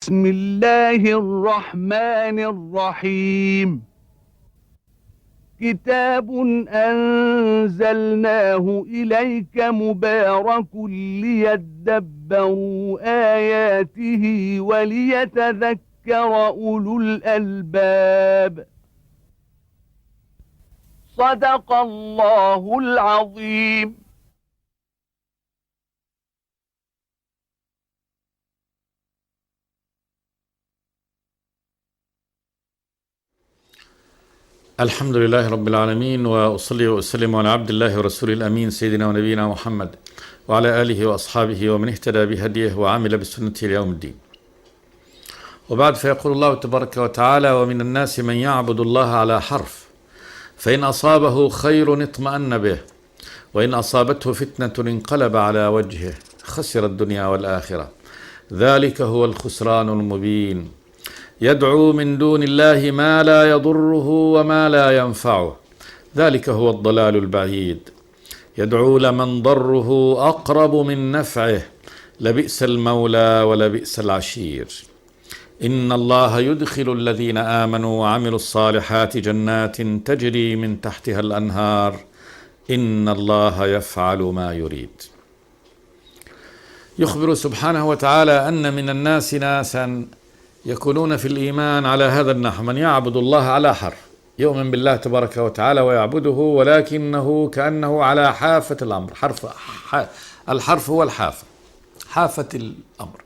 بسم الله الرحمن الرحيم. كتاب أنزلناه إليك مبارك ليدبروا آياته وليتذكر أولو الألباب. صدق الله العظيم. الحمد لله رب العالمين، وأصلي وأسلم على عبد الله ورسوله الأمين سيدنا ونبينا محمد وعلى آله وأصحابه ومن اهتدى بهديه وعمل بسنته ليوم الدين. وبعد، فيقول الله تبارك وتعالى: ومن الناس من يعبد الله على حرف، فإن أصابه خير اطمأن به، وإن أصابته فتنة انقلب على وجهه خسر الدنيا والآخرة، ذلك هو الخسران المبين. يدعو من دون الله ما لا يضره وما لا ينفعه، ذلك هو الضلال البعيد. يدعو لمن ضره أقرب من نفعه، لبئس المولى ولبئس العشير. إن الله يدخل الذين آمنوا وعملوا الصالحات جنات تجري من تحتها الأنهار، إن الله يفعل ما يريد. يخبر سبحانه وتعالى أن من الناس ناسا يكونون في الإيمان على هذا النحو: من يعبد الله على حرف، يؤمن بالله تبارك وتعالى ويعبده، ولكنه كأنه على حافة الأمر. الحرف هو الحافة، حافة الأمر.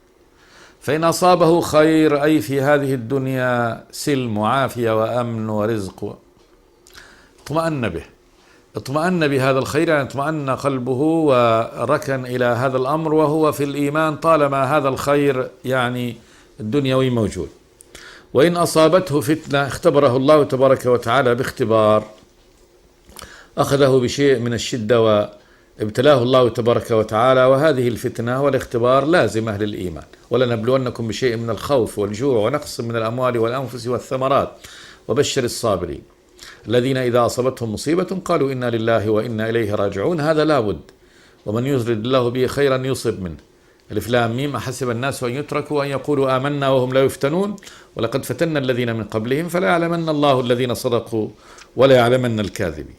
فإن أصابه خير، أي في هذه الدنيا سلم وعافية وأمن ورزق، اطمأن به، اطمأن بهذا الخير، يعني اطمأن قلبه وركن إلى هذا الأمر وهو في الإيمان، طالما هذا الخير يعني الدنيوي موجود. وإن أصابته فتنة، اختبره الله تبارك وتعالى باختبار، أخذه بشيء من الشدة وابتلاه الله تبارك وتعالى، وهذه الفتنة والاختبار لازمة للإيمان. ولنبلونكم بشيء من الخوف والجوع ونقص من الأموال والأنفس والثمرات وبشر الصابرين الذين إذا أصابتهم مصيبة قالوا إنا لله وإنا إليه راجعون. هذا لابد. ومن يرد الله به خيرا يصب منه. ألف لام ميم: أحسب الناس أن يتركوا أن يقولوا آمنا وهم لا يفتنون ولقد فتنا الذين من قبلهم فلا يعلمن الله الذين صدقوا ولا يعلمن الكاذبين.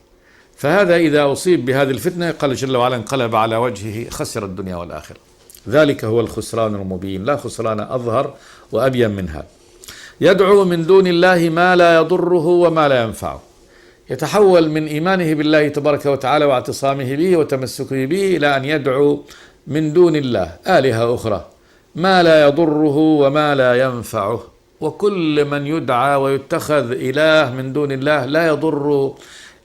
فهذا إذا أصيب بهذه الفتنة قال جل وعلا: انقلب على وجهه خسر الدنيا والآخرة، ذلك هو الخسران المبين. لا خسران أظهر وأبين من هذا. يدعو من دون الله ما لا يضره وما لا ينفعه، يتحول من إيمانه بالله تبارك وتعالى واعتصامه به وتمسكه به إلى أن يدعو من دون الله آلهة أخرى ما لا يضره وما لا ينفعه. وكل من يدعى ويتخذ إله من دون الله لا يضر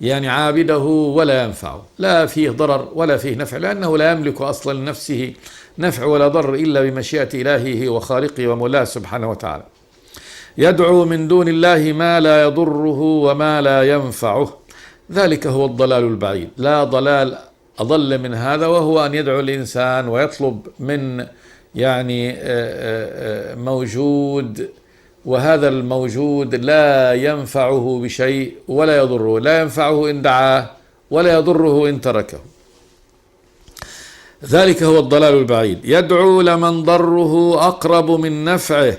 يعني عابده ولا ينفعه، لا فيه ضرر ولا فيه نفع، لأنه لا يملك أصلا لنفسه نفع ولا ضر إلا بمشيئة إلهه وخالقه ومولاه سبحانه وتعالى. يدعو من دون الله ما لا يضره وما لا ينفعه، ذلك هو الضلال البعيد. لا ضلال أضل من هذا، وهو أن يدعو الإنسان ويطلب من يعني موجود، وهذا الموجود لا ينفعه بشيء ولا يضره، لا ينفعه إن دعاه ولا يضره إن تركه. ذلك هو الضلال البعيد. يدعو لمن ضره أقرب من نفعه،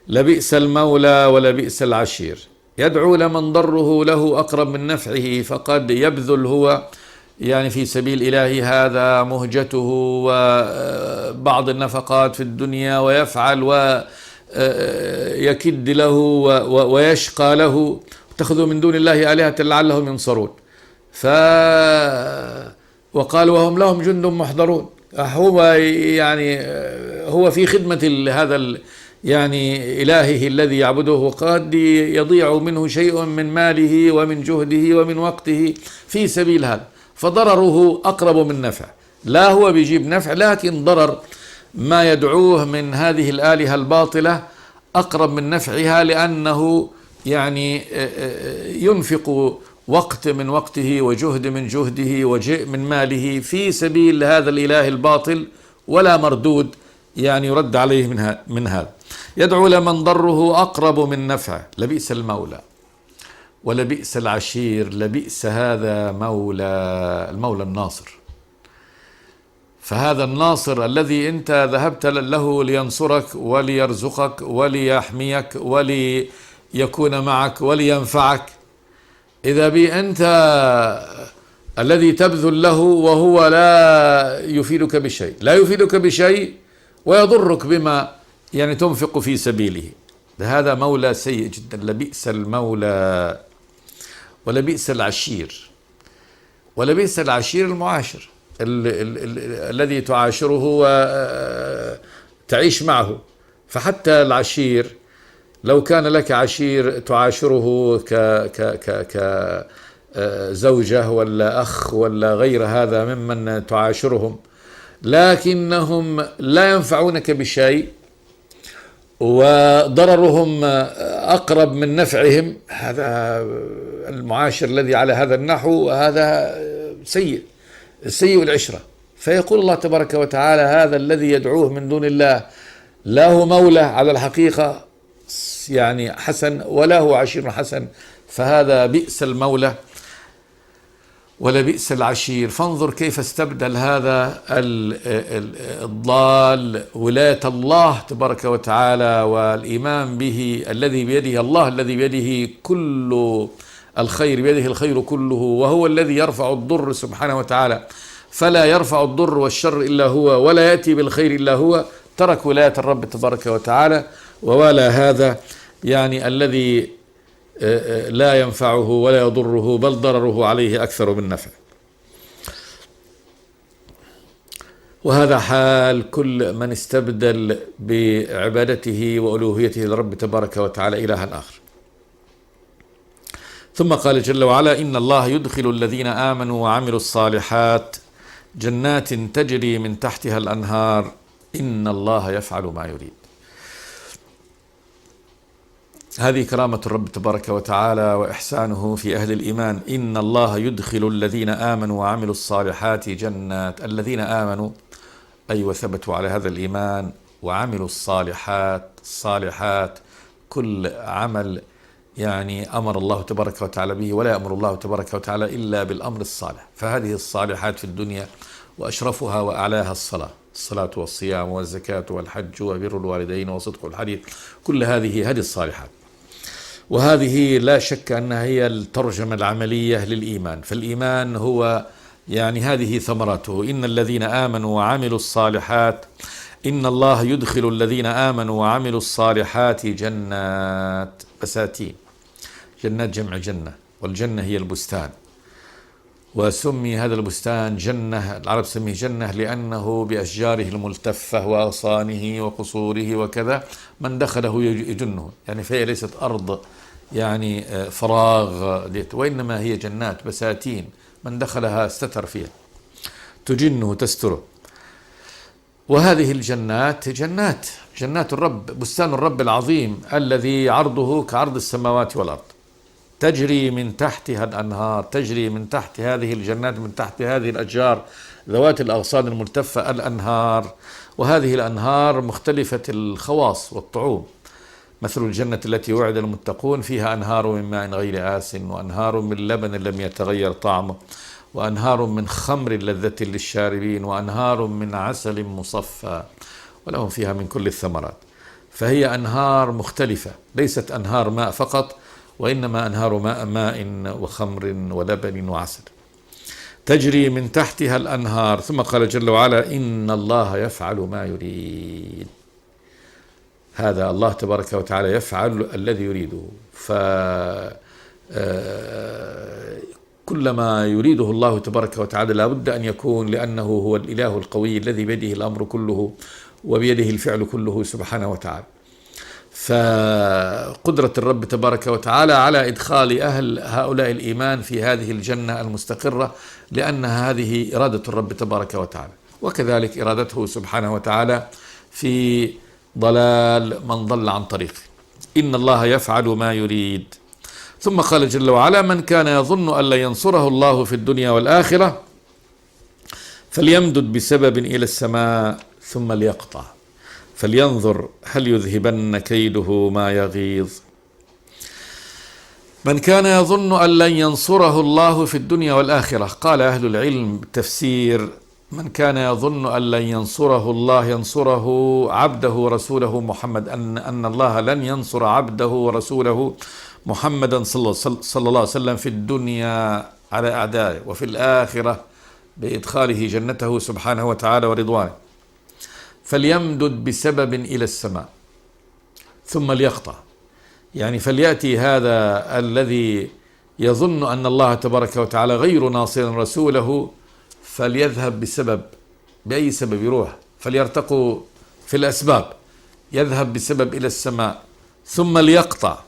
لبئس المولى ولبئس العشير. يدعو لمن ضره له أقرب من نفعه، فقد يبذل هو يعني في سبيل إله هذا مهجته وبعض النفقات في الدنيا، ويفعل ويكد له ويشقى له. اتخذوا من دون الله آلهة لعلهم ينصرون. وقال وهم لهم جند محضرون. هو يعني هو في خدمة هذا يعني إلهه الذي يعبده، وقد يضيع منه شيء من ماله ومن جهده ومن وقته في سبيل هذا، فضرره أقرب من نفع. لا هو بيجيب نفع، لكن ضرر ما يدعوه من هذه الآلهة الباطلة أقرب من نفعها، لأنه يعني ينفق وقت من وقته وجهد من جهده وجئ من ماله في سبيل هذا الإله الباطل، ولا مردود يعني يرد عليه من هذا. يدعو لمن ضره أقرب من نفعه، لبئس المولى ولبئس العشير. لبئس هذا المولى الناصر. فهذا الناصر الذي أنت ذهبت له لينصرك وليرزقك وليحميك وليكون معك ولينفعك، إذا بي أنت الذي تبذل له وهو لا يفيدك بشيء، لا يفيدك بشيء ويضرك بما يعني تنفق في سبيله، هذا مولى سيء جدا. لبئس المولى ولبئس العشير. ولبئس العشير المعاشر الذي تعاشره وتعيش معه. فحتى العشير لو كان لك عشير تعاشره كزوجة ولا أخ ولا غير هذا ممن تعاشرهم، لكنهم لا ينفعونك بشيء وضررهم أقرب من نفعهم، هذا المعاشر الذي على هذا النحو هذا سيء العشرة. فيقول الله تبارك وتعالى هذا الذي يدعوه من دون الله لا هو مولى على الحقيقة يعني حسن ولا هو عشير حسن، فهذا بئس المولى ولبئس العشير. فانظر كيف استبدل هذا الضال ولاية الله تبارك وتعالى والإيمان به الذي بيده الله، الذي بيده كل الخير، بيده الخير كله، وهو الذي يرفع الضر سبحانه وتعالى، فلا يرفع الضر والشر إلا هو ولا يأتي بالخير إلا هو. ترك ولاية الرب تبارك وتعالى ووالى هذا يعني الذي لا ينفعه ولا يضره، بل ضرره عليه أكثر من نفعه. وهذا حال كل من استبدل بعبادته وألوهيته للرب تبارك وتعالى إلها آخر. ثم قال جل وعلا إن الله يدخل الذين آمنوا وعملوا الصالحات جنات تجري من تحتها الأنهار إن الله يفعل ما يريد. هذه كرامة الرب تبارك وتعالى وإحسانه في أهل الإيمان. إن الله يدخل الذين آمنوا وعملوا الصالحات جنات، الذين آمنوا أي وثبتوا على هذا الإيمان وعملوا الصالحات كل عمل يعني أمر الله تبارك وتعالى به، ولا يأمر الله تبارك وتعالى إلا بالأمر الصالح. فهذه الصالحات في الدنيا وأشرفها وأعلاها الصلاة والصيام والزكاة والحج وبر الوالدين وصدق الحديث، كل هذه الصالحات. وهذه لا شك أنها هي الترجمة العملية للإيمان. فالإيمان هو يعني هذه ثمرته. إن الذين آمنوا وعملوا الصالحات إن الله يدخل الذين آمنوا وعملوا الصالحات جنات، بساتين. جنات جمع جنة، والجنة هي البستان، وسمي هذا البستان جنة، العرب سميه جنة لأنه بأشجاره الملتفة وأغصانه وقصوره وكذا من دخله يجنه، يعني فهي ليست أرض يعني فراغ، وإنما هي جنات بساتين من دخلها استتر فيها، تجنه تستره. وهذه الجنات جنات الرب، بستان الرب العظيم الذي عرضه كعرض السماوات والأرض، تجري من تحتها الأنهار، تجري من تحت هذه الجنات، من تحت هذه الأشجار ذوات الأغصان الملتفة الأنهار. وهذه الأنهار مختلفة الخواص والطعوم. مثل الجنة التي وعد المتقون فيها أنهار من ماء غير آس، وأنهار من لبن لم يتغير طعمه، وأنهار من خمر لذة للشاربين، وأنهار من عسل مصفى، ولهم فيها من كل الثمرات. فهي أنهار مختلفة، ليست أنهار ماء فقط، وإنما أنهار ماء وخمر ولبن وعسل تجري من تحتها الأنهار. ثم قال جل وعلا إن الله يفعل ما يريد. هذا الله تبارك وتعالى يفعل الذي يريده. كل ما يريده الله تبارك وتعالى لا بد أن يكون، لأنه هو الإله القوي الذي بيده الأمر كله وبيده الفعل كله سبحانه وتعالى. فقدرة الرب تبارك وتعالى على إدخال أهل هؤلاء الإيمان في هذه الجنة المستقرة، لأنها هذه إرادة الرب تبارك وتعالى، وكذلك إرادته سبحانه وتعالى في ضلال من ضل عن طريقه. إن الله يفعل ما يريد. ثم قال جل وعلا من كان يظن أن لا ينصره الله في الدنيا والآخرة فليمدد بسبب إلى السماء ثم ليقطع فلينظر هل يذهبن كيده ما يغيظ. من كان يظن أن لن ينصره الله في الدنيا والآخرة، قال أهل العلم تفسير من كان يظن أن لن ينصره الله ينصره عبده ورسوله محمد، أن الله لن ينصر عبده ورسوله محمدا صلى الله عليه وسلم في الدنيا على أعدائه، وفي الآخرة بإدخاله جنته سبحانه وتعالى ورضوانه. فليمدد بسبب إلى السماء ثم ليقطع، يعني فليأتي هذا الذي يظن أن الله تبارك وتعالى غير ناصر رسوله، فليذهب بسبب، بأي سبب يروح، فليرتقوا في الأسباب، يذهب بسبب إلى السماء ثم ليقطع،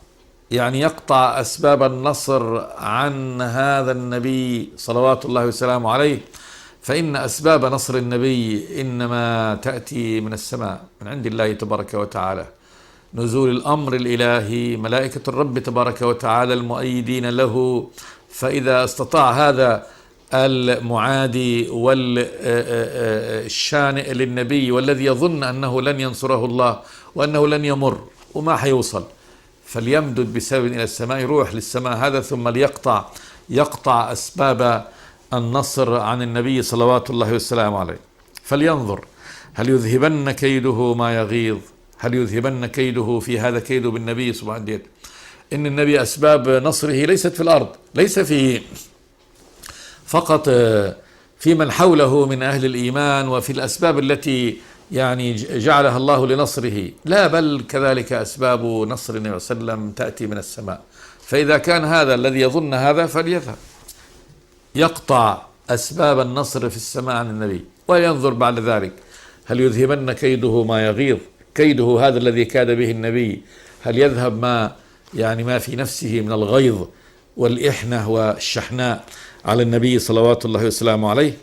يعني يقطع أسباب النصر عن هذا النبي صلوات الله وسلامه عليه، فإن أسباب نصر النبي إنما تأتي من السماء، من عند الله تبارك وتعالى، نزول الأمر الإلهي، ملائكة الرب تبارك وتعالى المؤيدين له. فإذا استطاع هذا المعادي والشانئ للنبي والذي يظن أنه لن ينصره الله وأنه لن يمر وما حيوصل، فليمدد بسبب إلى السماء، يروح للسماء هذا ثم يقطع أسباب النصر عن النبي صلوات الله والسلام عليه. فلينظر هل يذهبن كيده ما يغيظ، هل يذهبن كيده في هذا كيده بالنبي سبحانه وتعالى. إن النبي أسباب نصره ليست في الأرض، ليس في فقط في من حوله من أهل الإيمان وفي الأسباب التي يعني جعلها الله لنصره، لا، بل كذلك أسباب نصر النبي صلى الله عليه وسلم تأتي من السماء. فإذا كان هذا الذي يظن هذا فليذهب يقطع أسباب النصر في السماء عن النبي، وينظر بعد ذلك هل يذهبن كيده ما يغيظ، كيده هذا الذي كاد به النبي، هل يذهب ما في نفسه من الغيظ والإحنة والشحناء على النبي صلوات الله وسلامه عليه.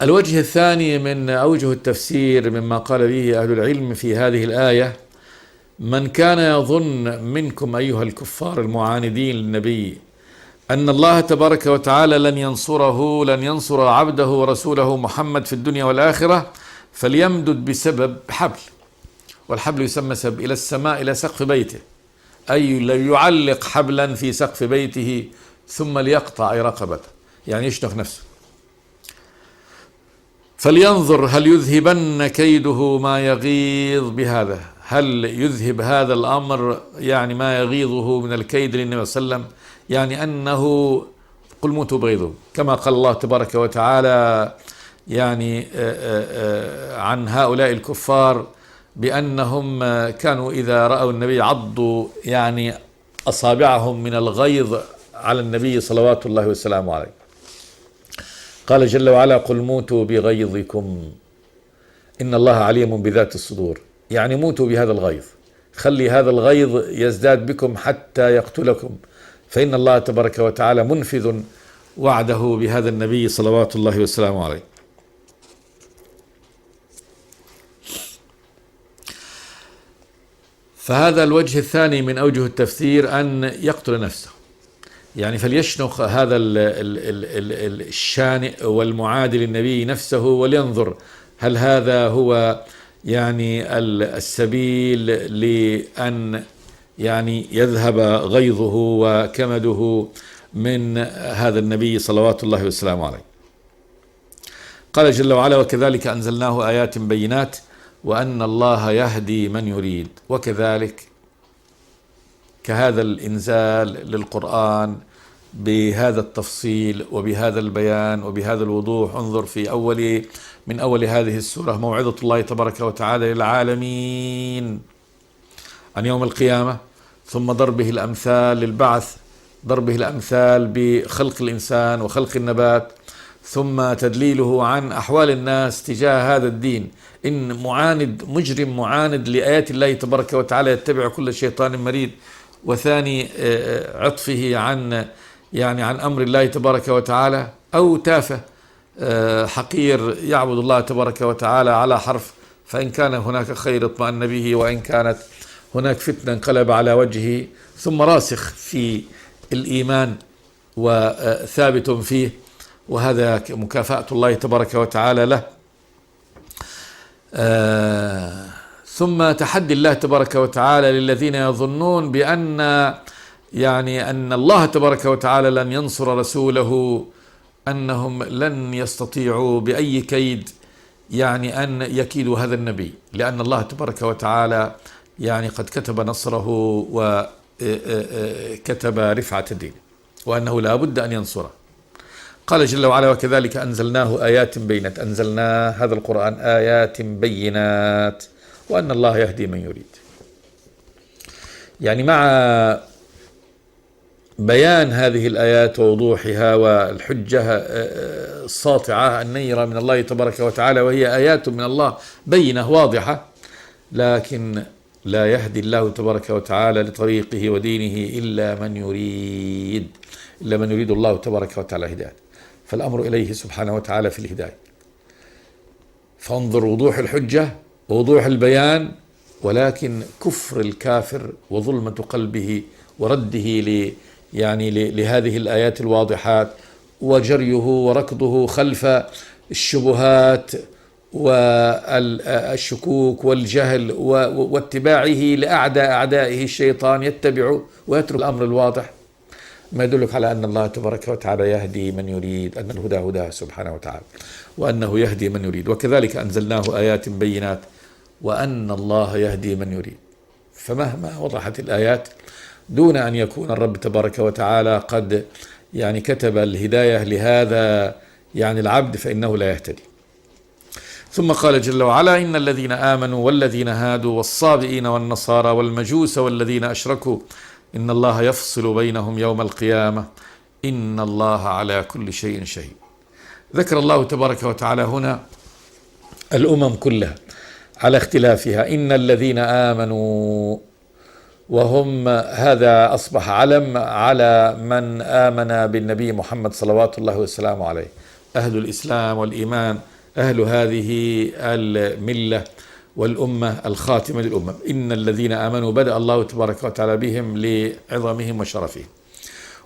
الوجه الثاني من أوجه التفسير مما قال به أهل العلم في هذه الآية: من كان يظن منكم أيها الكفار المعاندين للنبي أن الله تبارك وتعالى لن ينصر عبده ورسوله محمد في الدنيا والآخرة، فليمدد بسبب حبل، والحبل يسمى سبب، إلى السماء إلى سقف بيته، أي ليعلق حبلا في سقف بيته ثم ليقطع أي رقبته، يعني يشنق نفسه. فلينظر هل يذهبن كيده ما يغيظ بهذا، هل يذهب هذا الأمر يعني ما يغيظه من الكيد للنبي صلى الله عليه وسلم، يعني أنه قل موتوا بغيظه، كما قال الله تبارك وتعالى يعني عن هؤلاء الكفار بأنهم كانوا إذا رأوا النبي عضوا يعني أصابعهم من الغيظ على النبي صلوات الله وسلامه عليه. قال جل وعلا: قل موتوا بغيظكم إن الله عليم بذات الصدور، يعني موتوا بهذا الغيظ، خلي هذا الغيظ يزداد بكم حتى يقتلكم، فإن الله تبارك وتعالى منفذ وعده بهذا النبي صلوات الله وسلامه عليه. فهذا الوجه الثاني من أوجه التفسير أن يقتل نفسه، يعني فليشنق هذا الشانئ والمعادي للنبي نفسه، ولينظر هل هذا هو يعني السبيل لأن يعني يذهب غيظه وكمده من هذا النبي صلوات الله وسلامه عليه. قال جل وعلا: وكذلك أنزلناه آيات بينات وأن الله يهدي من يريد. وكذلك كهذا الإنزال للقرآن بهذا التفصيل وبهذا البيان وبهذا الوضوح، انظر في من أول هذه السورة: موعظة الله تبارك وتعالى للعالمين عن يوم القيامة، ثم ضربه الأمثال للبعث، ضربه الأمثال بخلق الإنسان وخلق النبات، ثم تدليله عن أحوال الناس تجاه هذا الدين، إن مجرم معاند لآيات الله تبارك وتعالى يتبع كل شيطان مريد. وثاني عطفه عن أمر الله تبارك وتعالى، أو تافه حقير يعبد الله تبارك وتعالى على حرف، فإن كان هناك خير اطمأن به، وإن كانت هناك فتنة انقلب على وجهه، ثم راسخ في الإيمان وثابت فيه، وهذا مكافأة الله تبارك وتعالى له. ثم تحدي الله تبارك وتعالى للذين يظنون بأن أن الله تبارك وتعالى لن ينصر رسوله أنهم لن يستطيعوا بأي كيد يعني أن يكيدوا هذا النبي، لأن الله تبارك وتعالى يعني قد كتب نصره وكتب رفعة الدين، وأنه لا بد أن ينصره. قال جل وعلا: وكذلك أنزلناه آيات بينات، أنزلنا هذا القرآن آيات بينات وأن الله يهدي من يريد. يعني مع بيان هذه الآيات ووضوحها والحجة الساطعة النيرة من الله تبارك وتعالى، وهي آيات من الله بينة واضحة، لكن لا يهدي الله تبارك وتعالى لطريقه ودينه إلا من يريد الله تبارك وتعالى هداية. فالأمر إليه سبحانه وتعالى في الهداية. فانظر وضوح الحجة ووضوح البيان، ولكن كفر الكافر وظلمة قلبه ورده لهذه الآيات الواضحات، وجريه وركضه خلف الشبهات والشكوك والجهل واتباعه لأعدائه الشيطان، يتبع ويترك الأمر الواضح، ما يدلك على أن الله تبارك وتعالى يهدي من يريد، أن الهدى هداه سبحانه وتعالى، وأنه يهدي من يريد. وكذلك أنزلناه آيات بينات وأن الله يهدي من يريد. فمهما وضحت الآيات دون أن يكون الرب تبارك وتعالى قد كتب الهداية لهذا العبد، فإنه لا يهتدي. ثم قال جل وعلا: إن الذين آمنوا والذين هادوا والصابئين والنصارى والمجوس والذين أشركوا إن الله يفصل بينهم يوم القيامة إن الله على كل شيء شهيد. ذكر الله تبارك وتعالى هنا الأمم كلها على اختلافها. إن الذين آمنوا، وهم هذا أصبح علم على من آمن بالنبي محمد صلوات الله وسلامه عليه، أهل الإسلام والإيمان، أهل هذه الملة والأمة الخاتمة للأمم. إن الذين آمنوا بدأ الله تبارك وتعالى بهم لعظمهم وشرفهم.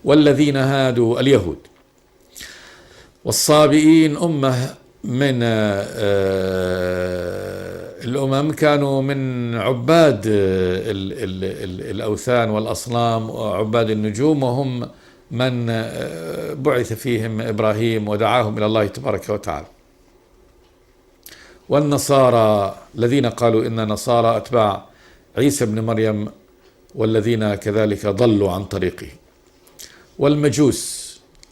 والذين هادوا اليهود، والصابئين أمة من الأمم كانوا من عباد الأوثان والأصنام وعباد النجوم، وهم من بعث فيهم إبراهيم ودعاهم إلى الله تبارك وتعالى. والنصارى الذين قالوا إن نصارى أتباع عيسى بن مريم، والذين كذلك ضلوا عن طريقه.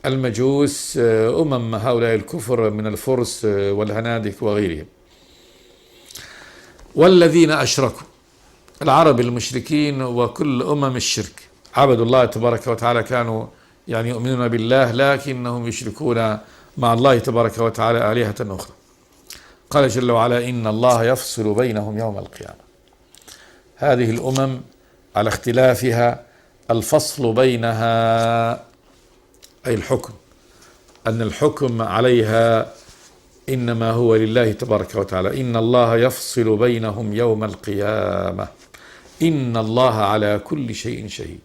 المجوس أمم هؤلاء الكفر من الفرس والهنادك وغيرهم. والذين أشركوا، العرب المشركين وكل أمم الشرك، عبدوا الله تبارك وتعالى، كانوا يؤمنون بالله لكنهم يشركون مع الله تبارك وتعالى آلهة أخرى. قال جل وعلا: إن الله يفصل بينهم يوم القيامة. هذه الأمم على اختلافها، الفصل بينها أي الحكم، أن الحكم عليها إنما هو لله تبارك وتعالى. إن الله يفصل بينهم يوم القيامة إن الله على كل شيء شهيد.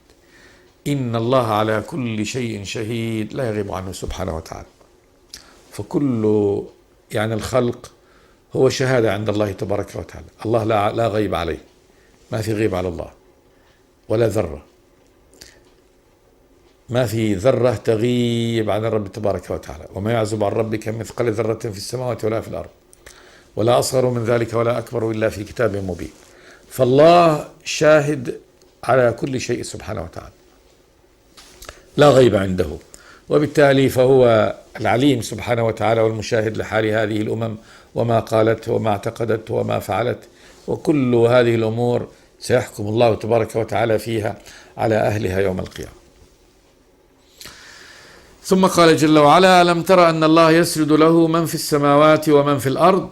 إن الله على كل شيء شهيد، لا يغيب عنه سبحانه وتعالى. فكل الخلق هو شهادة عند الله تبارك وتعالى. الله لا غيب عليه، ما في غيب على الله ولا ذرة، ما في ذرة تغيب عن الرب تبارك وتعالى. وما يعزب عن ربك مثقال ذرة في السماوات ولا في الأرض ولا أصغر من ذلك ولا أكبر إلا في كتاب مبين. فالله شاهد على كل شيء سبحانه وتعالى، لا غيب عنده، وبالتالي فهو العليم سبحانه وتعالى والمشاهد لحال هذه الأمم وما قالت وما اعتقدت وما فعلت. وكل هذه الأمور سيحكم الله تبارك وتعالى فيها على أهلها يوم القيامة. ثم قال جل وعلا: ألم تر أن الله يسجد له من في السماوات ومن في الأرض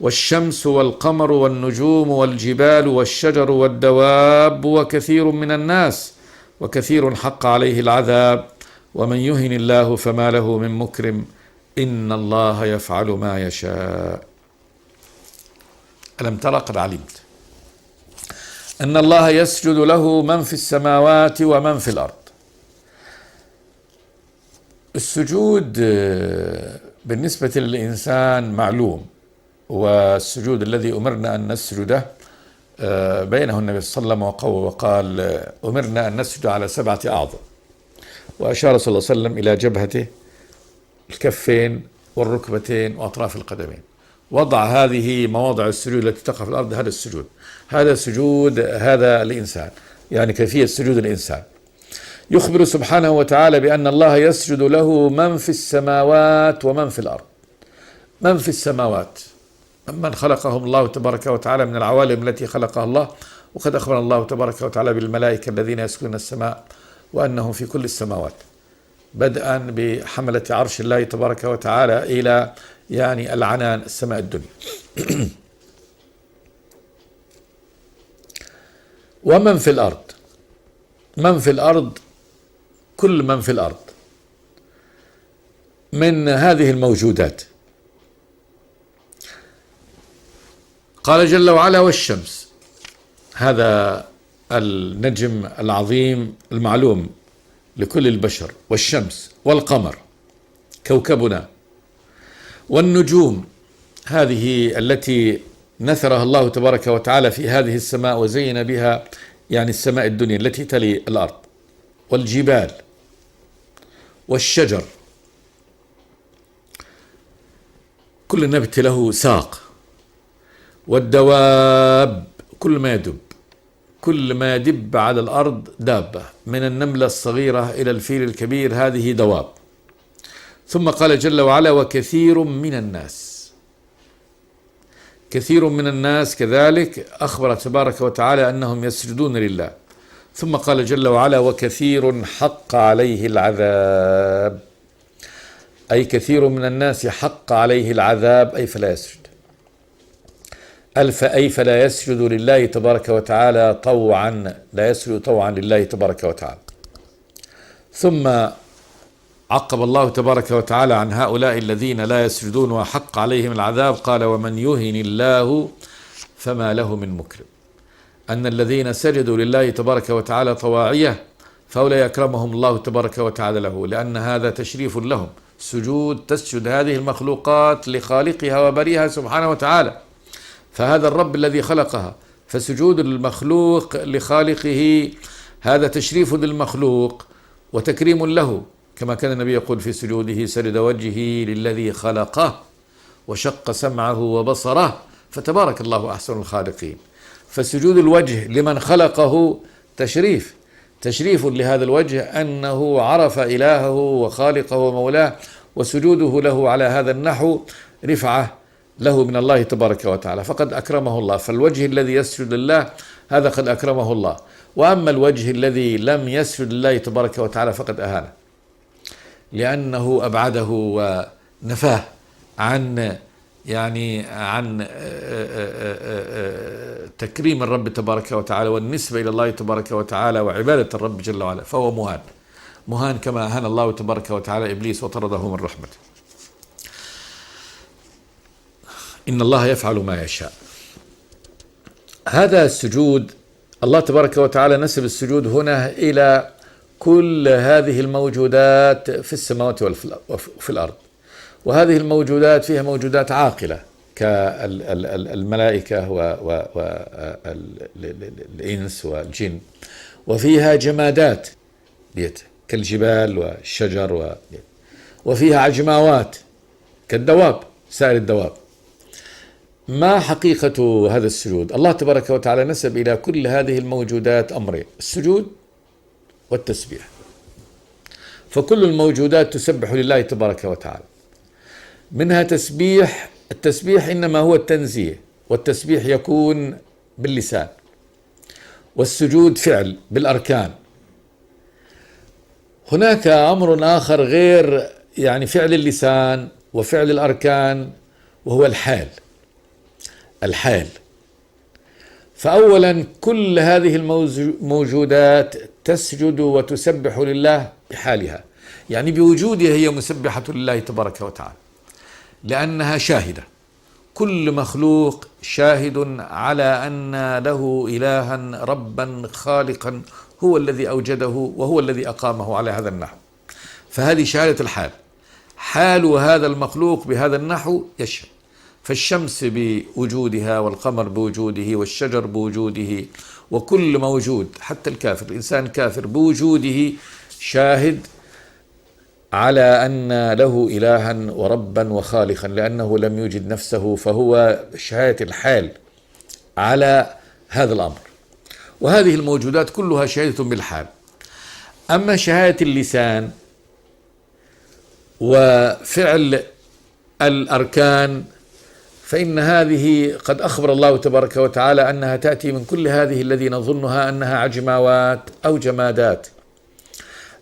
والشمس والقمر والنجوم والجبال والشجر والدواب وكثير من الناس وكثير حق عليه العذاب ومن يهن الله فما له من مكرم إن الله يفعل ما يشاء. ألم تر، قد علمت أن الله يسجد له من في السماوات ومن في الأرض. السجود بالنسبة للإنسان معلوم، والسجود الذي أمرنا أن نسجده بينه النبي صلى الله عليه وسلم وقال: أمرنا أن نسجد على 7 أعظم، وأشار صلى الله عليه وسلم إلى جبهته الكفين والركبتين وأطراف القدمين. وضع هذه مواضع السجود التي تقع في الأرض، هذا السجود، هذا سجود هذا الإنسان، يعني كيفية سجود الإنسان. يخبر سبحانه وتعالى بأن الله يسجد له من في السماوات ومن في الأرض. من في السماوات من خلقهم الله تبارك وتعالى من العوالم التي خلقها الله، وقد أخبر الله تبارك وتعالى بالملائكة الذين يسكنون السماء وأنهم في كل السماوات، بدءا بحملة عرش الله تبارك وتعالى إلى يعني العنان السماء الدنيا. ومن في الأرض، من في الأرض كل من في الأرض من هذه الموجودات. قال جل وعلا: والشمس، هذا النجم العظيم المعلوم لكل البشر، والشمس والقمر كوكبنا، والنجوم هذه التي نثرها الله تبارك وتعالى في هذه السماء وزين بها يعني السماء الدنيا التي تلي الأرض، والجبال والشجر، كل نبت له ساق، والدواب، كل ما يدب، كل ما يدب على الأرض دابة، من النملة الصغيرة إلى الفيل الكبير، هذه دواب. ثم قال جل وعلا: وكثير من الناس. كثير من الناس كذلك أخبر تبارك وتعالى أنهم يسجدون لله. ثم قال جل وعلا: وكثير حق عليه العذاب، أي كثير من الناس حق عليه العذاب، أي فلا يسجد. أي فلا يسجد لله تبارك وتعالى طوعا، لا يسجد طوعا لله تبارك وتعالى. ثم عقب الله تبارك وتعالى عن هؤلاء الذين لا يسجدون وحق عليهم العذاب، قال: ومن يهن الله فما له من مكرم. أن الذين سجدوا لله تبارك وتعالى طواعية فأولئك أكرمهم الله تبارك وتعالى له، لأن هذا تشريف لهم. سجود تسجد هذه المخلوقات لخالقها وبريها سبحانه وتعالى، فهذا الرب الذي خلقها، فسجود المخلوق لخالقه هذا تشريف للمخلوق وتكريم له، كما كان النبي يقول في سجوده: سجد وجهي للذي خلقه وشق سمعه وبصره فتبارك الله أحسن الخالقين. فسجود الوجه لمن خلقه تشريف لهذا الوجه، أنه عرف إلهه وخالقه ومولاه، وسجوده له على هذا النحو رفعة له من الله تبارك وتعالى، فقد أكرمه الله. فالوجه الذي يسجد لله هذا قد أكرمه الله، وأما الوجه الذي لم يسجد لله تبارك وتعالى فقد أهانه، لأنه أبعده ونفاه عن تكريم الرب تبارك وتعالى والنسبة إلى الله تبارك وتعالى وعبادة الرب جل وعلا، فهو مهان كما أهان الله تبارك وتعالى إبليس وطرده من رحمته. إن الله يفعل ما يشاء. هذا السجود الله تبارك وتعالى نسب السجود هنا إلى كل هذه الموجودات في السماوات وفي الأرض، وهذه الموجودات فيها موجودات عاقلة كالملائكة والإنس والجن، وفيها جمادات كالجبال والشجر، وفيها عجماوات كالدواب، سائر الدواب. ما حقيقة هذا السجود؟ الله تبارك وتعالى نسب إلى كل هذه الموجودات أمرين: السجود والتسبيح. فكل الموجودات تسبح لله تبارك وتعالى، منها تسبيح. التسبيح إنما هو التنزيه، والتسبيح يكون باللسان، والسجود فعل بالأركان. هناك أمر آخر غير فعل اللسان وفعل الأركان، وهو الحال. فأولا كل هذه الموجودات تسجد وتسبح لله بحالها، بوجودها هي مسبحة لله تبارك وتعالى، لأنها شاهدة. كل مخلوق شاهد على أن له إلها ربا خالقا هو الذي أوجده وهو الذي أقامه على هذا النحو. فهذه شهادة الحال، حال هذا المخلوق بهذا النحو يشهد. فالشمس بوجودها، والقمر بوجوده، والشجر بوجوده، وكل موجود حتى الكافر، الإنسان كافر بوجوده شاهد على أن له إلها وربا وخالقا، لأنه لم يوجد نفسه، فهو شهادة الحال على هذا الأمر. وهذه الموجودات كلها شهادة بالحال. أما شهادة اللسان وفعل الأركان فإن هذه قد أخبر الله تبارك وتعالى أنها تأتي من كل هذه الذي نظنها أنها عجماوات أو جمادات.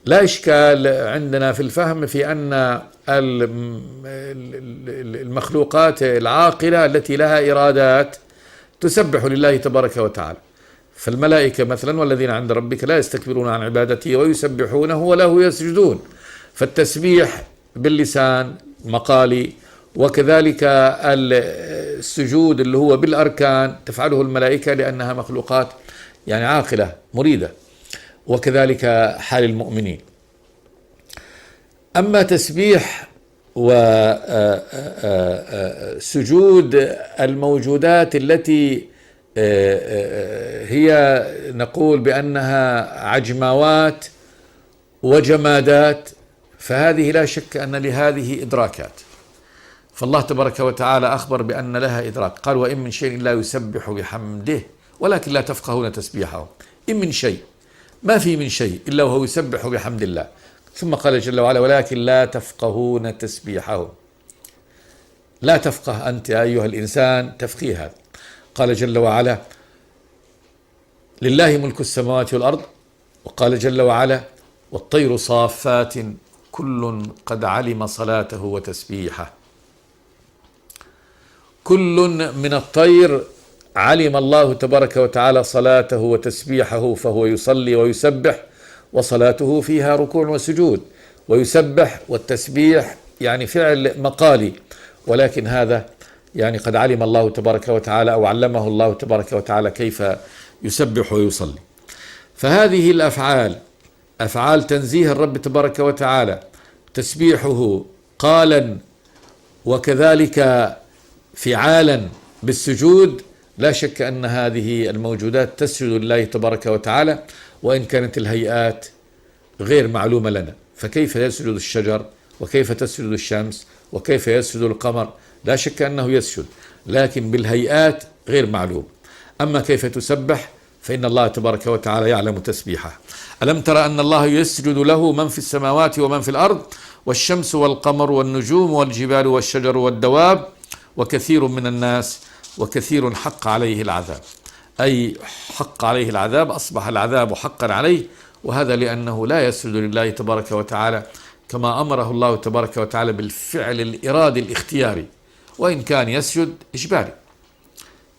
لا إشكال عندنا في الفهم في أن المخلوقات العاقلة التي لها إرادات تسبح لله تبارك وتعالى. فالملائكة مثلا والذين عند ربك لا يستكبرون عن عبادته ويسبحونه وله يسجدون. فالتسبيح باللسان مقالي، وكذلك السجود اللي هو بالأركان تفعله الملائكة لأنها مخلوقات يعني عاقلة مريدة، وكذلك حال المؤمنين. أما تسبيح وسجود الموجودات التي هي نقول بأنها عجماوات وجمادات، فهذه لا شك أن لهذه إدراكات. فالله تبارك وتعالى أخبر بأن لها إدراك، قال وإن من شيء لا يسبح بحمده ولكن لا تفقهون تسبيحه. إن من شيء، ما في من شيء إلا وهو يسبح بحمد الله. ثم قال جل وعلا ولكن لا تفقهون تسبيحه. لا تفقه أنت يا أيها الإنسان تفقيه هذا. قال جل وعلا لله ملك السماوات والأرض، وقال جل وعلا والطير صافات كل قد علم صلاته وتسبيحه. كل من الطير علم الله تبارك وتعالى صلاته وتسبيحه، فهو يصلي ويسبح، وصلاته فيها ركوع وسجود، ويسبح والتسبيح يعني فعل مقالي، ولكن هذا يعني قد علم الله تبارك وتعالى أو علمه الله تبارك وتعالى كيف يسبح ويصلي. فهذه الأفعال أفعال تنزيه الرب تبارك وتعالى، تسبيحه قالا وكذلك فعالا بالسجود. لا شك أن هذه الموجودات تسجد لله تبارك وتعالى، وإن كانت الهيئات غير معلومة لنا. فكيف يسجد الشجر، وكيف تسجد الشمس، وكيف يسجد القمر؟ لا شك أنه يسجد، لكن بالهيئات غير معلوم. أما كيف تسبح فإن الله تبارك وتعالى يعلم تسبيحه. ألم ترى أن الله يسجد له من في السماوات ومن في الأرض والشمس والقمر والنجوم والجبال والشجر والدواب وكثير من الناس وكثير حق عليه العذاب. أي حق عليه العذاب، أصبح العذاب حقا عليه، وهذا لأنه لا يسجد لله تبارك وتعالى كما أمره الله تبارك وتعالى بالفعل الإرادي الاختياري، وإن كان يسجد إجباري،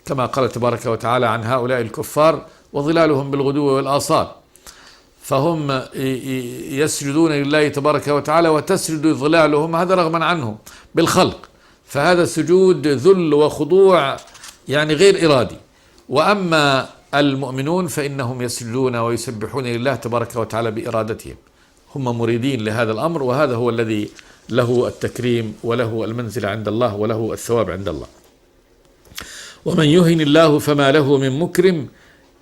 كما قال تبارك وتعالى عن هؤلاء الكفار وظلالهم بالغدو والآصال. فهم يسجدون لله تبارك وتعالى وتسجد ظلالهم، هذا رغما عنهم بالخلق، فهذا سجود ذل وخضوع يعني غير إرادي. وأما المؤمنون فإنهم يسجدون ويسبحون لله تبارك وتعالى بإرادتهم، هم مريدين لهذا الأمر، وهذا هو الذي له التكريم وله المنزلة عند الله وله الثواب عند الله. ومن يهن الله فما له من مكرم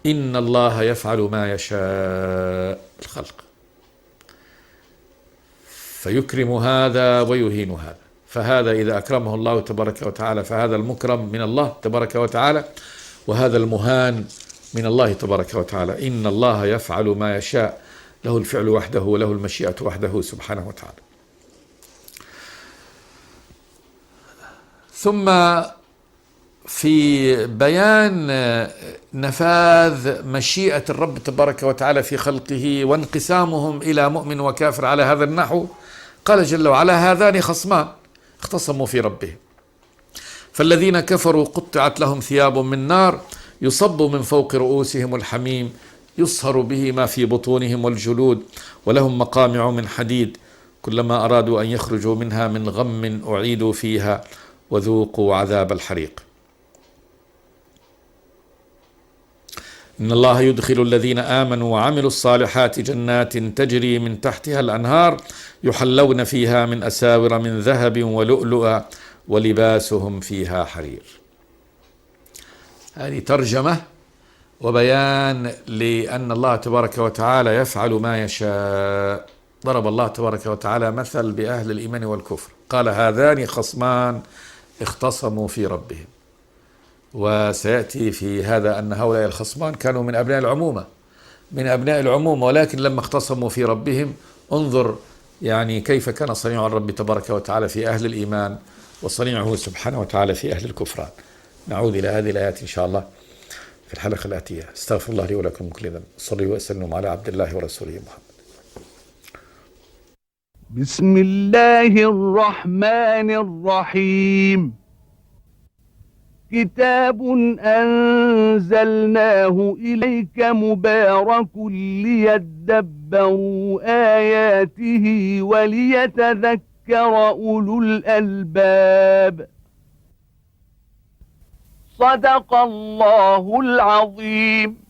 إن الله يفعل ما يشاء الخلق. فيكرم هذا ويهين هذا، فهذا إذا أكرمه الله تبارك وتعالى فهذا المكرم من الله تبارك وتعالى، وهذا المهان من الله تبارك وتعالى. إن الله يفعل ما يشاء، له الفعل وحده وله المشيئة وحده سبحانه وتعالى. ثم في بيان نفاذ مشيئة الرب تبارك وتعالى في خلقه وانقسامهم إلى مؤمن وكافر على هذا النحو، قال جل وعلا هذان خصمان اختصموا في ربهم فالذين كفروا قطعت لهم ثياب من نار يصب من فوق رؤوسهم الحميم يصهر به ما في بطونهم والجلود ولهم مقامع من حديد كلما أرادوا أن يخرجوا منها من غم أعيدوا فيها وذوقوا عذاب الحريق. إن الله يدخل الذين آمنوا وعملوا الصالحات جنات تجري من تحتها الأنهار يحلون فيها من أساور من ذهب ولؤلؤا ولباسهم فيها حرير. هذه ترجمة وبيان لأن الله تبارك وتعالى يفعل ما يشاء ضرب الله تبارك وتعالى مثل بأهل الإيمان والكفر، قال هذان خصمان اختصموا في ربهم. وسيأتي في هذا أن هؤلاء الخصمان كانوا من أبناء العمومة، ولكن لما اختصموا في ربهم انظر يعني كيف كان صنيع الرب تبارك وتعالى في أهل الإيمان وصنيعه سبحانه وتعالى في أهل الكفران. نعود إلى هذه الآيات إن شاء الله في الحلقة الآتية. استغفر الله لي ولكم كل ذنب. صلوا وسلموا على عبد الله ورسوله محمد. بسم الله الرحمن الرحيم. كتاب أنزلناه إليك مبارك ليدبروا آياته وليتذكر أولو الألباب. صدق الله العظيم.